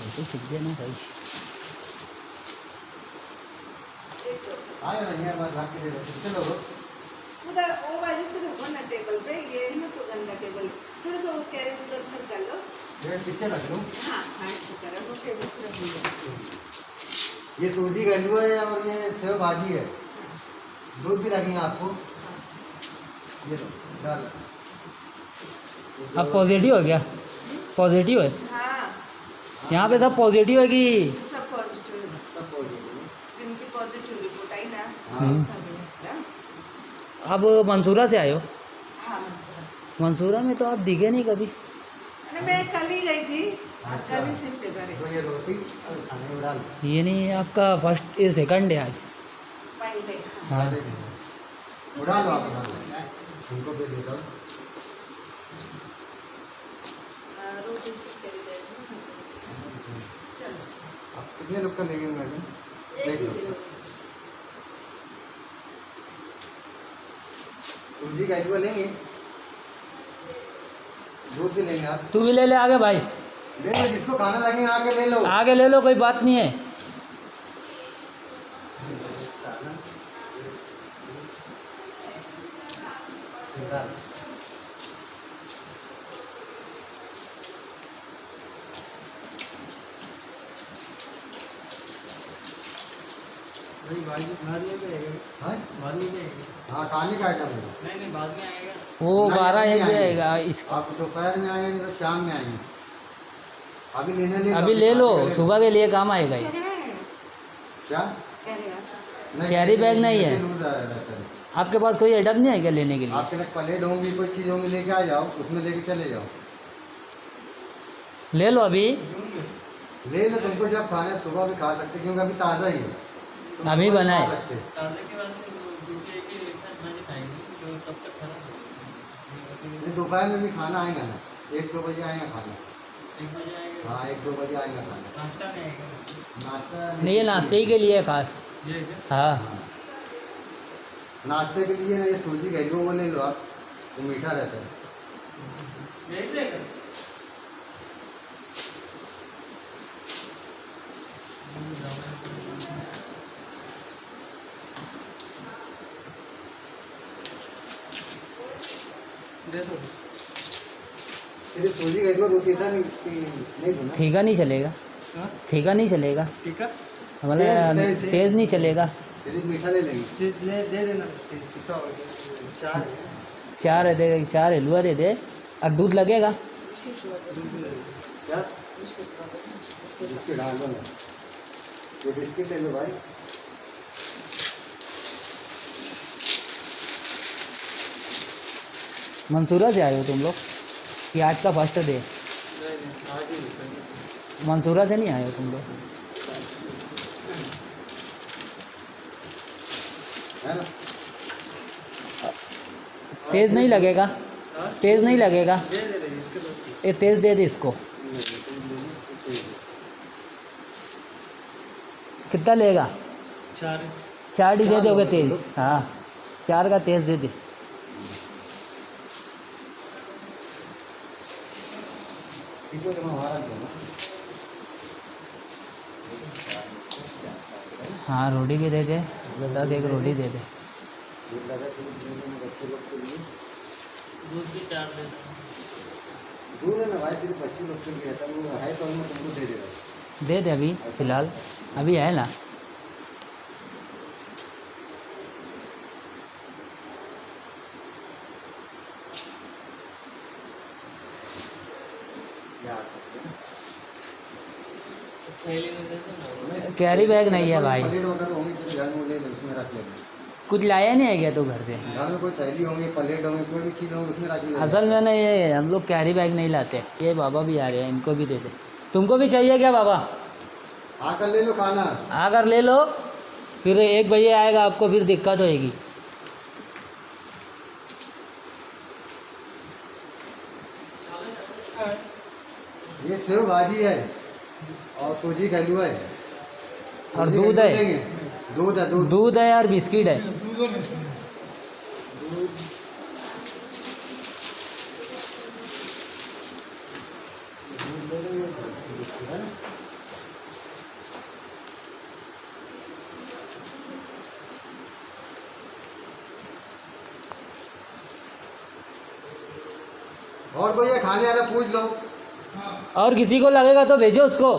तो सीख देना सही। आया ना यार बात रख के चलो उधर वो बाजू से रखो ना टेबल पे, ये है ना तो गंदा टेबल, थोड़ा सा वो कैरेट उधर से कर लो। ये पीछे रख लो। हाँ हाथ से करो, वो टेबल पे रख लो। ये सूजी का हलवा है और ये सेव भाजी है। दूध भी लगेंगे आपको। ये लो डाल। अब पॉजिटिव हो गया, पॉजिटिव है हाँ यहाँ पे, सब पॉजिटिव है कि सब पॉजिटिव है, सब पॉजिटिव है। जिनकी पॉजिटिव रिपोर्ट आई ना हाँ। सब है ना? अब मंसूरा से आए हो? हाँ मंसूरा से। मंसूरा में तो आप दिखे नहीं कभी। अरे मैं कल ही गई थी, कल ही शिफ्ट करे। तो ये रोटी और खाने में डाल। ये नहीं आपका फर्स्ट ये सेकंड है आज। पहले हाँ डाल लो आप डाल लो। उनको भी दे दो। रोटी से करी जाएगी। चलो आप कितने लोग का लेंगे मैडम? देख लो। सूजी का हलवा लेंगे, दूध भी लेंगे आप। तू भी ले ले आगे भाई, ले लो जिसको खाना लगेगा आके ले लो। आगे ले लो, कोई बात नहीं है। हाँ खाने का आइटम है। नहीं बाद में आएगा। वो नहीं, 12-1 अभी भी आएंगे। आएगा इस। आप दोपहर में आएंगे तो शाम में आएंगे। अभी लेने ले अभी ले लो, सुबह के लिए काम आएगा ये। क्या? नहीं, कैरी बैग नहीं है। लूज रहता है। आपके पास कोई आइटम नहीं है क्या लेने के लिए? आपके पास प्लेट होंगी, कोई चीज़ होंगी, लेके आ जाओ, उसमें लेके चले जाओ। ले लो अभी, ले लो, तुमको जब खाना है सुबह भी खा सकते, क्योंकि अभी ताज़ा ही है। तुम अभी सुबह भी बनाए। खा सकते। ताज़े के बाद में दूसरे के साथ मैंने खाएंगे तो तब तक खराब हो नहीं, दोपहर में भी खाना आएगा ना, 1-2 बजे आएगा खाना। 1 बजे आएगा। हाँ 1-2 बजे आएगा खाना। नाश्ता नहीं आएगा। नाश्ता नहीं ये नाश्ते ही के लिए है खास। ये है क्या? हाँ हाँ। नाश्ते के लिए ना ये सूजी का हलवा वो ले लो आप, वो मीठा रहता है। भेज देगा। दे दो। ये सूजी का हलवा तो तीता नहीं दूँ ना। ठीका नहीं चलेगा, हाँ ठीका नहीं चलेगा, ठीक है। हमारे तेज- तेज नहीं चलेगा। यदि मीठा ले लेंगे। दे देना। कितना हो गया? 4 है। 4 दे, 4 हलवा दे दे। और दूध लगेगा? क्या? बिस्किट डाल दो ना। ये बिस्किट ले लो भाई। मंसूरा से आए हो तुम लोग कि आज का फर्स्ट डे? नहीं आज ही निकलेंगे। मंसूरा से नहीं आए हो तुम लोग? है ना? तेज नहीं लगेगा, तेज नहीं लगेगा। दे दे रही इसके बाद। ये तेज दे दे इसको। कितना लेगा? 4 4 ही दे दोगे तेज? हाँ 4 का तेज दे दे। इसको तो हमारा दो ना। हाँ रोटी भी दे दे, 1 रोटी दे दे। दूध लगा तो बच्चे लोग के लिए दूध भी 4 दे दो। दूध है ना भाई, सिर्फ बच्चे लोग के लिए रहता है, वो है तो मैं तुमको दे देगा। दे दे अभी फ़िलहाल, अभी है ना। थैली में दे दो ना। कैरी बैग नहीं है भाई। प्लेट वगैरह होंगी तो घर में ले लो, उसमें रख लेना। कुछ लाया नहीं है क्या तू घर से? घर में कोई थैली होंगी, प्लेट होंगी, कोई भी चीज़ होंगी, उसमें रख लेना। असल में ना ये हम लोग कैरी बैग नहीं लाते। ये बाबा भी आ रहे हैं, इनको भी दे दे। तुमको भी चाहिए क्या बाबा? आकर ले लो खाना। आकर ले लो, फिर 1 बजे आएगा आपको, फिर दिक्कत होएगी। ये सेव भाजी है और सूजी का हलवा है और सूजी का दूध हलवा है। लेंगे? दूध है, दूध। दूध है और बिस्किट है। दूध ले लेंगे, बिस्किट है ना? और कोई है खाने वाला पूछ लो। और किसी को लगेगा तो भेजो उसको।